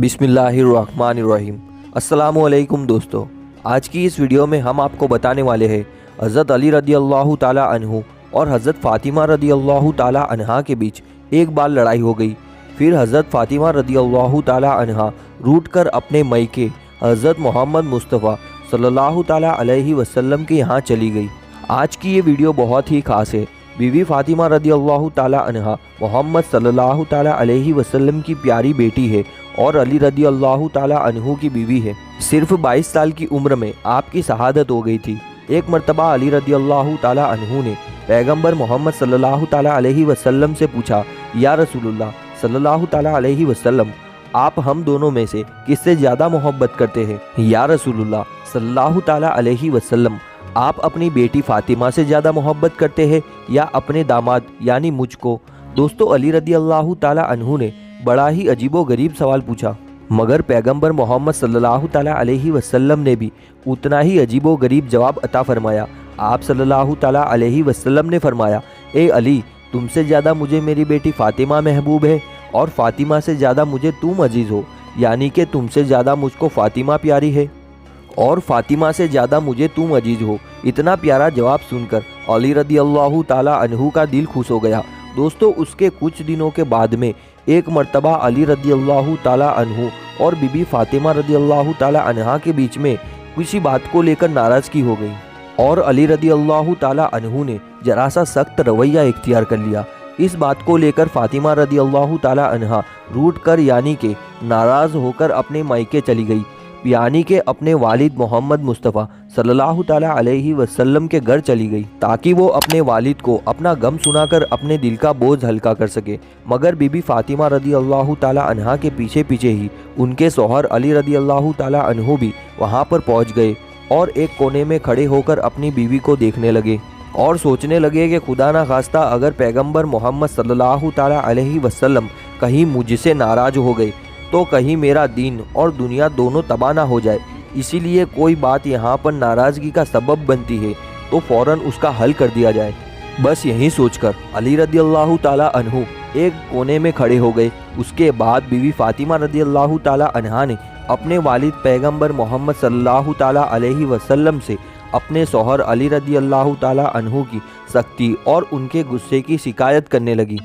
बिस्मिल्लाहिर्रहमानिर्रहीम। अस्सलामुअलैकुम दोस्तों, आज की इस वीडियो में हम आपको बताने वाले हैं हज़रत अली रदी अल्लाह ताला अन्हु और हज़रत फ़ातिमा रदी अल्लाह ताला अन्हा के बीच एक बार लड़ाई हो गई। फिर हज़रत फ़ातिमा रदी अल्लाह ताला अन्हा रूठ कर अपने मैके हज़रत मोहम्मद मुस्तफ़ा सल्लल्लाहु ताला अलैहि वसल्लम के यहाँ चली गई। आज की ये वीडियो बहुत ही खास है। बीवी फ़ातिमा रदी अल्लाह ताला अन्हा मोहम्मद सल्लल्लाहु ताला अलैहि वसल्लम की प्यारी बेटी है और अली रदी अल्लाह ताला अन्हु की बीवी है। सिर्फ 22 साल की उम्र में आपकी शहादत हो गई थी। एक मर्तबा अली रदी अल्लाह ताला अन्हु ने पैगंबर मोहम्मद सल्लल्लाहु ताला अलैहि वसल्लम से पूछा, या रसूलुल्लाह सल्लल्लाहु ताला अलैहि वसल्लम, आप हम दोनों में से किससे ज़्यादा मोहब्बत करते हैं? या रसूलुल्लाह सल्लल्लाहु ताला अलैहि वसल्लम, आप अपनी बेटी फ़ातिमा से ज़्यादा मोहब्बत करते हैं या अपने दामाद यानी मुझको? दोस्तों, अली रदी अल्लाह ताला अन्हु ने बड़ा ही अजीबो गरीब सवाल पूछा, मगर पैगंबर मोहम्मद सल्लल्लाहु ताला अलैहि वसल्लम ने भी उतना ही अजीबो गरीब जवाब अता फरमाया। आप सल्लल्लाहु ताला अलैहि वसल्लम ने फरमाया, ए अली, तुमसे ज़्यादा मुझे मेरी बेटी फ़ातिमा महबूब है और फ़ातिमा से ज़्यादा मुझे तुम अजीज़ हो, यानी कि तुमसे ज़्यादा मुझको फ़ातिमा प्यारी है और फ़ातिमा से ज़्यादा मुझे तुम अजीज़ हो। इतना प्यारा जवाब सुनकर अली रदी अल्लाह ताला अन्हु का दिल खुश हो गया। दोस्तों, उसके कुछ दिनों के बाद में एक मर्तबा अली रदी अल्लाह ताला अन्हु और बीबी फ़ातिमा रदी अल्लाह ताला अन्हा के बीच में किसी बात को लेकर नाराज़गी हो गई और अली रदी अल्लाह ताला अन्हु ने जरा सा सख्त रवैया इख्तियार कर लिया। इस बात को लेकर फ़ातिमा रदी अल्लाह ताला अन्हा रूठ कर यानी के नाराज़ होकर अपने मायके चली गई, यानी कि अपने वालिद मोहम्मद मुस्तफ़ा सल्लल्लाहु ताला अलैहि वसल्लम के घर चली गई, ताकि वो अपने वालिद को अपना गम सुनाकर अपने दिल का बोझ हल्का कर सके। मगर बीबी फ़ातिमा रदी अल्लाह ताला अन्हा के पीछे पीछे ही उनके शौहर अली रदी अल्लाह ताला अन्हु भी वहाँ पर पहुँच गए और एक कोने में खड़े होकर अपनी बीवी को देखने लगे और सोचने लगे कि खुदा ना खास्ता अगर पैगंबर मोहम्मद सल्लल्लाहु ताला अलैहि वसल्लम कहीं मुझसे नाराज़ हो गए तो कहीं मेरा दीन और दुनिया दोनों तबाह ना हो जाए। इसीलिए कोई बात यहाँ पर नाराज़गी का सबब बनती है तो फ़ौरन उसका हल कर दिया जाए। बस यही सोचकर अली रदी अल्लाह ताला अन्हु एक कोने में खड़े हो गए। उसके बाद बीवी फ़ातिमा रदी अल्लाह ताला अन्हा ने अपने वालिद पैगंबर मोहम्मद सल्लल्लाहु ताला अलैहि वसल्लम से अपने शौहर अली रदी अल्लाह ताला अन्हु की सख्ती और उनके गुस्से की शिकायत करने लगी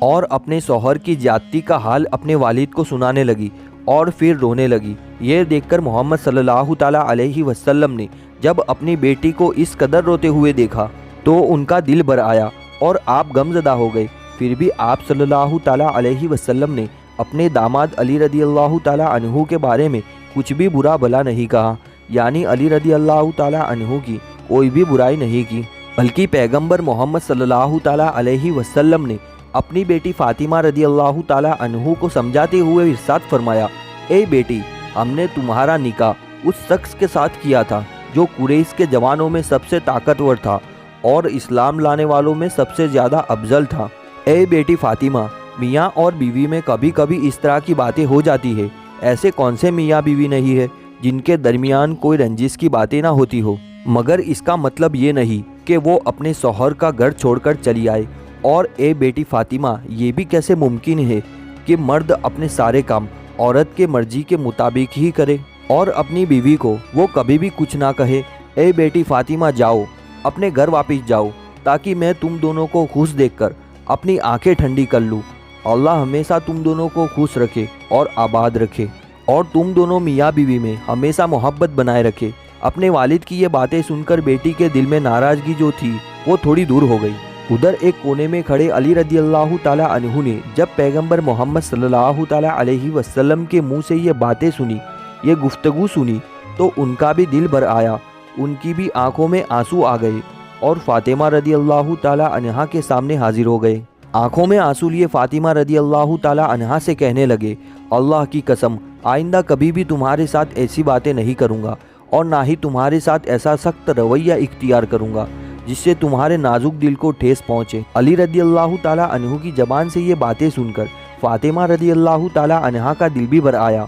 और अपने शौहर की ज्यादती का हाल अपने वालिद को सुनाने लगी और फिर रोने लगी। ये देखकर मोहम्मद सल्लल्लाहु ताला अलैहि वसल्लम ने जब अपनी बेटी को इस कदर रोते हुए देखा तो उनका दिल भर आया और आप गमज़दा हो गए। फिर भी आप सल्लल्लाहु ताला अलैहि वसल्लम ने अपने दामाद अली रदी अल्लाह ताला अन्हु के बारे में कुछ भी बुरा भला नहीं कहा, यानी अली रदी अल्लाह ताला अन्हु की कोई भी बुराई नहीं की, बल्कि पैगंबर मोहम्मद सल्लल्लाहु ताला अलैहि वसल्लम ने अपनी बेटी फ़ातिमा रदी अल्लाह ताला अन्हु को समझाते हुए इरशाद फरमाया, ए बेटी, हमने तुम्हारा निकाह उस शख्स के साथ किया था जो कुरैश के जवानों में सबसे ताकतवर था और इस्लाम लाने वालों में सबसे ज़्यादा अफजल था। ए बेटी फ़ातिमा, मियाँ और बीवी में कभी कभी इस तरह की बातें हो जाती है। ऐसे कौन से मियाँ बीवी नहीं है जिनके दरमियान कोई रंजिश की बातें ना होती हो, मगर इसका मतलब ये नहीं कि वो अपने शौहर का घर छोड़कर चली आए। और ए बेटी फ़ातिमा, ये भी कैसे मुमकिन है कि मर्द अपने सारे काम औरत के मर्जी के मुताबिक ही करे और अपनी बीवी को वो कभी भी कुछ ना कहे? ए बेटी फ़ातिमा, जाओ अपने घर वापस जाओ ताकि मैं तुम दोनों को खुश देखकर अपनी आंखें ठंडी कर लूँ। अल्लाह हमेशा तुम दोनों को खुश रखे और आबाद रखे और तुम दोनों मियाँ बीवी में हमेशा मोहब्बत बनाए रखे। अपने वालिद की ये बातें सुनकर बेटी के दिल में नाराज़गी जो थी वो थोड़ी दूर हो गई। उधर एक कोने में खड़े अली रदी अल्लाह ताला अन्हु ने जब पैगंबर मोहम्मद सल्लल्लाहु ताला अलैहि वसल्लम के मुंह से ये बातें सुनी, ये गुफ्तगू सुनी, तो उनका भी दिल भर आया, उनकी भी आंखों में आंसू आ गए और फ़ातिमा रदी अल्लाह ताला अन्हा के सामने हाजिर हो गए। आंखों में आंसू लिए फ़ातिमा रदी अल्लाह ताला अन्हा से कहने लगे, अल्लाह की कसम, आइंदा कभी भी तुम्हारे साथ ऐसी बातें नहीं करूँगा और ना ही तुम्हारे साथ ऐसा सख्त रवैया इख्तियार करूँगा जिससे तुम्हारे नाजुक दिल को ठेस पहुँचे। अली रदी अल्लाह ताला अन्हु की ज़बान से ये बातें सुनकर फ़ातिमा रदी अल्लाह ताला अन्हा का दिल भी भर आया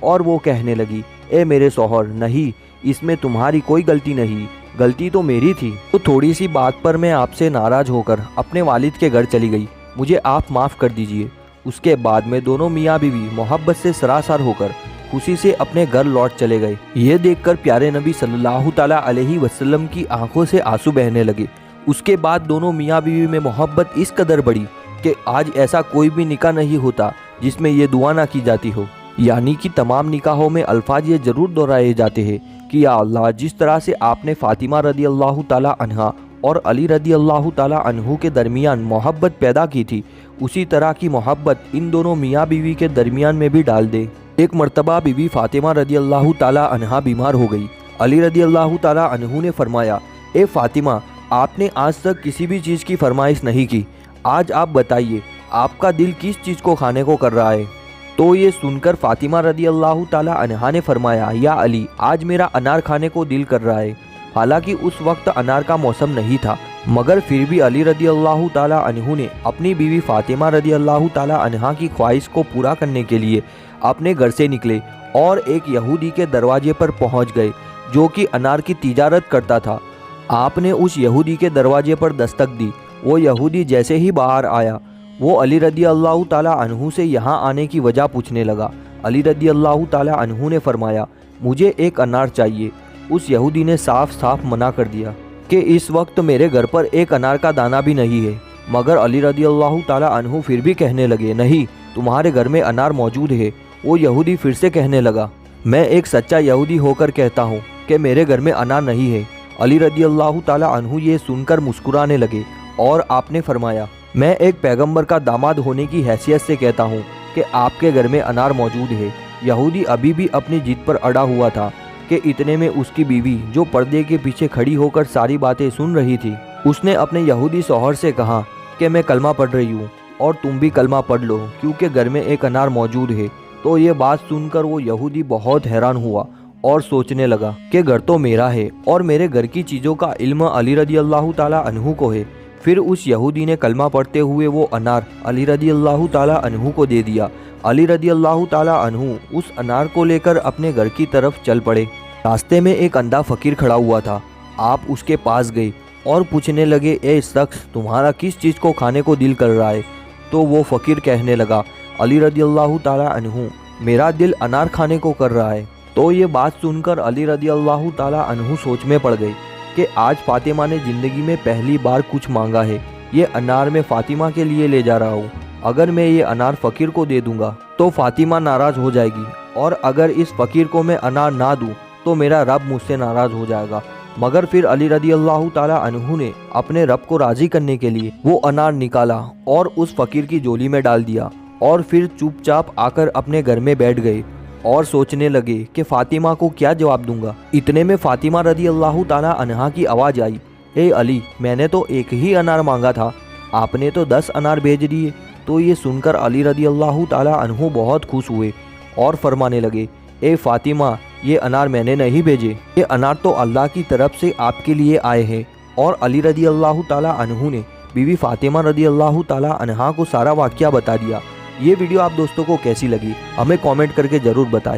और वो कहने लगी, ए मेरे शौहर, नहीं, इसमें तुम्हारी कोई गलती नहीं, गलती तो मेरी थी। तो थोड़ी सी बात पर मैं आपसे नाराज़ होकर अपने वालिद के घर चली गई, मुझे आप माफ़ कर दीजिए। उसके बाद में दोनों मियाँ बीवी मोहब्बत से सरासर होकर खुशी से अपने घर लौट चले गए। ये देखकर प्यारे नबी सल्लल्लाहु ताला अलैहि वसल्लम की आंखों से आंसू बहने लगे। उसके बाद दोनों मियाँ बीवी में मोहब्बत इस कदर बढ़ी कि आज ऐसा कोई भी निकाह नहीं होता जिसमें ये दुआ ना की जाती हो। यानी कि तमाम निकाहों में अल्फाज ये जरूर दोहराए जाते हैं कि या अल्लाह, जिस तरह से आपने फातिमा रदी अल्लाह ताला अन्हा और अली रदी अल्लाह ताला अन्हु के दरमियान मोहब्बत पैदा की थी, उसी तरह की मोहब्बत इन दोनों मियाँ बीवी के दरमियान में भी डाल दे। एक मर्तबा बीवी फातिमा रदी अल्लाह ताला अन्हा बीमार हो गई। अली रदी अल्लाह ताला अन्हु ने फरमाया, ए फातिमा, आपने आज तक किसी भी चीज़ की फरमाइश नहीं की, आज आप बताइए आपका दिल किस चीज़ को खाने को कर रहा है। तो ये सुनकर फातिमा रदी अल्लाह ताला अन्हा ने फरमाया, या अली, आज मेरा अनार खाने को दिल कर रहा है। हालांकि उस वक्त अनार का मौसम नहीं था, मगर फिर भी अली रदी अल्लाह ताला अन्हु ने अपनी बीवी फातिमा रदी अल्लाह ताला अन्हा की ख्वाहिश को पूरा करने के लिए अपने घर से निकले और एक यहूदी के दरवाजे पर पहुंच गए जो कि अनार की तिजारत करता था। आपने उस यहूदी के दरवाजे पर दस्तक दी। वो यहूदी जैसे ही बाहर आया, वो अली रदी अल्लाह ताला अन्हु से यहाँ आने की वजह पूछने लगा। अली रदी अल्लाह ताला अन्हु ने फरमाया, मुझे एक अनार चाहिए। उस यहूदी ने साफ साफ मना कर दिया कि इस वक्त मेरे घर पर एक अनार का दाना भी नहीं है। मगर अली रदी अल्लाह ताला अन्हु फिर भी कहने लगे, नहीं, तुम्हारे घर में अनार मौजूद है। वो यहूदी फिर से कहने लगा, मैं एक सच्चा यहूदी होकर कहता हूँ कि मेरे घर में अनार नहीं है। अली रदी अल्लाह ताला अन्हु ये सुनकर मुस्कुराने लगे और आपने फरमाया, मैं एक पैगंबर का दामाद होने की हैसियत से कहता हूँ कि आपके घर में अनार मौजूद है। यहूदी अभी भी अपनी जिद पर अड़ा हुआ था कि इतने में उसकी बीवी, जो पर्दे के पीछे खड़ी होकर सारी बातें सुन रही थी, उसने अपने यहूदी शौहर से कहा कि मैं कलमा पढ़ रही हूँ और तुम भी कलमा पढ़ लो, क्योंकि घर में एक अनार मौजूद है। तो ये बात सुनकर वो यहूदी बहुत हैरान हुआ और सोचने लगा कि घर तो मेरा है और मेरे घर की चीज़ों का इल्म अली रदी अल्लाह ताला अन्हु को है। फिर उस यहूदी ने कलमा पढ़ते हुए वो अनार अली रदी अल्लाह ताला अन्हु को दे दिया। अली रदी अल्लाह ताला अन्हु उस अनार को लेकर अपने घर की तरफ चल पड़े। रास्ते में एक अंधा फकीर खड़ा हुआ था। आप उसके पास गए और पूछने लगे, ए शख्स, तुम्हारा किस चीज़ को खाने को दिल कर रहा है? तो वो फ़कीर कहने लगा, अली रदी अल्लाह ताला अन्हु, मेरा दिल अनार खाने को कर रहा है। तो ये बात सुनकर अली रदी अल्लाह ताला अन्हु सोच में पड़ गए कि आज फातिमा ने ज़िंदगी में पहली बार कुछ मांगा है। ये अनार मैं फातिमा के लिए ले जा रहा हूँ। अगर मैं ये अनार फ़कीर को दे दूँगा तो फातिमा नाराज़ हो जाएगी, और अगर इस फ़कीर को मैं अनार ना दूँ तो मेरा रब मुझसे नाराज़ हो जाएगा। मगर फिर अली रदी अल्लाह ताला अन्हु ने अपने रब को राज़ी करने के लिए वो अनार निकाला और उस फ़कीर की झोली में डाल दिया, और फिर चुपचाप आकर अपने घर में बैठ गए और सोचने लगे कि फ़ातिमा को क्या जवाब दूंगा। इतने में फ़ातिमा रदी अल्लाह ताला अन्हा की आवाज़ आई, ए अली, मैंने तो एक ही अनार मांगा था, आपने तो 10 अनार भेज दिए। तो ये सुनकर अली रदी अल्लाह ताला अन्हु बहुत खुश हुए और फरमाने लगे, ए फ़ातिमा, ये अनार मैंने नहीं भेजे, ये अनार तो अल्लाह की तरफ से आपके लिए आए हैं। और अली रदी अल्लाह ताला अन्हु ने बीवी फ़ातिमा रदी अल्लाह ताला अन्हा को सारा वाक़या बता दिया। ये वीडियो आप दोस्तों को कैसी लगी हमें कमेंट करके ज़रूर बताएं।